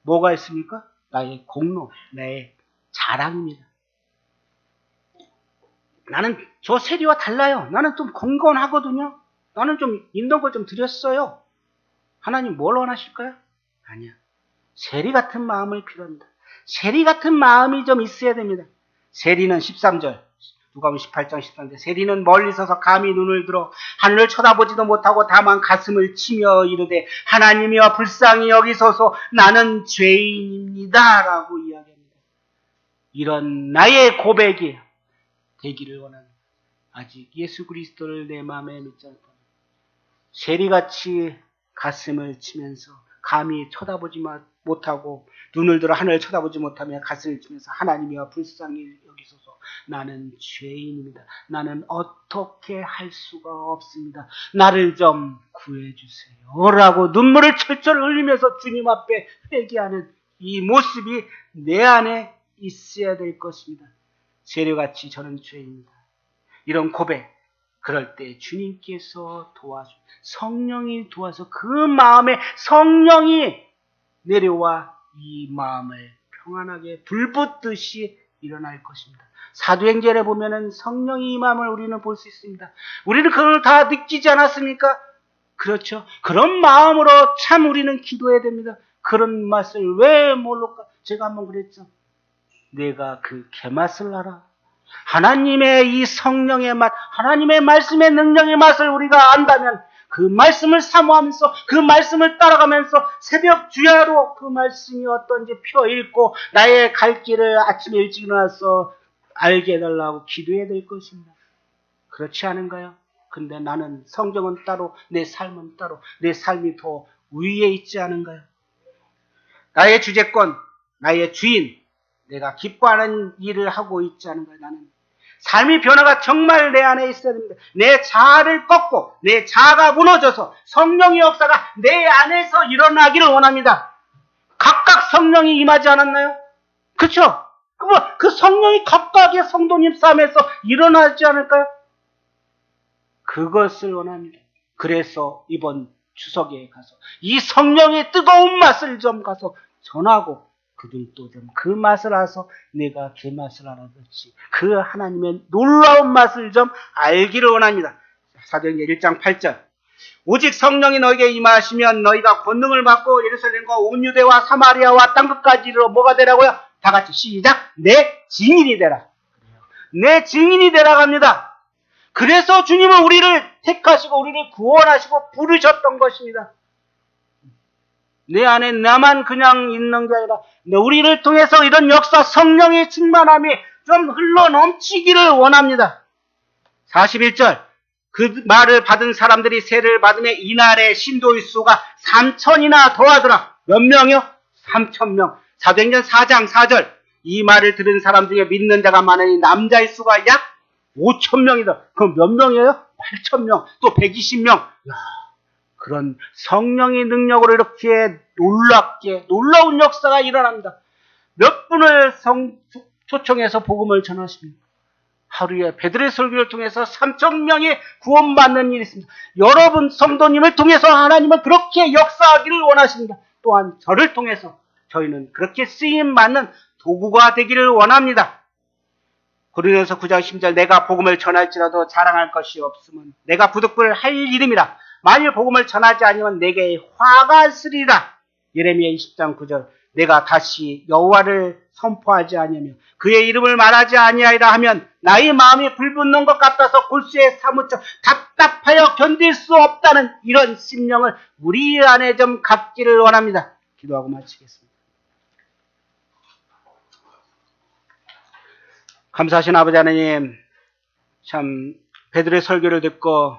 뭐가 있습니까? 나의 공로, 나의 자랑입니다. 나는 저 세리와 달라요. 나는 좀 건건하거든요. 나는 좀 있는 걸 좀 드렸어요. 하나님 뭘 원하실까요? 아니야. 세리 같은 마음을 필요합니다. 세리 같은 마음이 좀 있어야 됩니다. 세리는 13절, 누가복음 18장 13절, 세리는 멀리 서서 감히 눈을 들어 하늘을 쳐다보지도 못하고 다만 가슴을 치며 이르되 하나님이여 불쌍히 여기소서 나는 죄인입니다 라고 이야기합니다. 이런 나의 고백이 되기를 원합니다. 아직 예수 그리스도를 내 마음에 믿지 않고 세리같이 가슴을 치면서 감히 쳐다보지 못하고 눈을 들어 하늘을 쳐다보지 못하며 가슴을 치면서 하나님이여 불쌍히 여기소서 나는 죄인입니다. 나는 어떻게 할 수가 없습니다. 나를 좀 구해주세요 라고 눈물을 철철 흘리면서 주님 앞에 회개하는 이 모습이 내 안에 있어야 될 것입니다. 세리같이 저는 죄인입니다. 이런 고백, 그럴 때 주님께서 성령이 도와서 그 마음에 성령이 내려와 이 마음을 평안하게 불붙듯이 일어날 것입니다. 사도행전에 보면은 성령이 임함을 우리는 볼 수 있습니다. 우리는 그걸 다 느끼지 않았습니까? 그렇죠. 그런 마음으로 참 우리는 기도해야 됩니다. 그런 맛을 왜 모를까? 제가 한번 그랬죠. 내가 그 개맛을 알아. 하나님의 이 성령의 맛, 하나님의 말씀의 능력의 맛을 우리가 안다면 그 말씀을 사모하면서 그 말씀을 따라가면서 새벽 주야로 그 말씀이 어떤지 펴 읽고 나의 갈 길을 아침에 일찍 일어나서 알게 해달라고 기도해야 될 것입니다. 그렇지 않은가요? 근데 나는 성경은 따로 내 삶은 따로 내 삶이 더 위에 있지 않은가요? 나의 주재권, 나의 주인, 내가 기뻐하는 일을 하고 있지 않은가요? 나는 삶의 변화가 정말 내 안에 있어야 됩니다. 내 자아를 꺾고 내 자아가 무너져서 성령의 역사가 내 안에서 일어나기를 원합니다. 각각 성령이 임하지 않았나요? 그렇죠? 그 성령이 각각의 성도님 삶에서 일어나지 않을까요? 그것을 원합니다. 그래서 이번 추석에 가서 이 성령의 뜨거운 맛을 좀 가서 전하고 그들도 좀 그 맛을 알아서 내가 그 맛을 알아듣지 그 하나님의 놀라운 맛을 좀 알기를 원합니다. 사도행전 1장 8절 오직 성령이 너에게 임하시면 너희가 권능을 받고 예루살렘과 온 유대와 사마리아와 땅끝까지 이르러 뭐가 되라고요? 다 같이 시작! 내 증인이 되라. 내 증인이 되라 합니다. 그래서 주님은 우리를 택하시고 우리를 구원하시고 부르셨던 것입니다. 내 안에 나만 그냥 있는 게 아니라 우리를 통해서 이런 역사 성령의 충만함이 좀 흘러 넘치기를 원합니다. 41절 그 말을 받은 사람들이 세를 받으며 이날의 신도의 수가 3,000이나 더하더라. 몇 명이요? 3,000명. 사도행전 4장 4절 이 말을 들은 사람 중에 믿는 자가 많으니 남자의 수가 약 5,000명이다. 그럼 몇 명이에요? 8,000명. 또 120명. 그런 성령의 능력으로 이렇게 놀랍게 놀라운 역사가 일어납니다. 몇 분을 초청해서 복음을 전하십니까? 하루에 베드로의 설교를 통해서 3,000명이 구원받는 일이 있습니다. 여러분 성도님을 통해서 하나님은 그렇게 역사하기를 원하십니다. 또한 저를 통해서 저희는 그렇게 쓰임받는 도구가 되기를 원합니다. 고린도서 9장 10절 내가 복음을 전할지라도 자랑할 것이 없으면 내가 부득불 할 일임이라. 만일 복음을 전하지 아니면 내게 화가 있으리라. 예레미야 20장 9절 내가 다시 여호와를 선포하지 아니하며 그의 이름을 말하지 아니하리라 하면 나의 마음이 불붙는 것 같아서 골수에 사무쳐 답답하여 견딜 수 없다는 이런 심령을 우리 안에 좀 갖기를 원합니다. 기도하고 마치겠습니다. 감사하신 아버지 하나님, 참 베드로의 설교를 듣고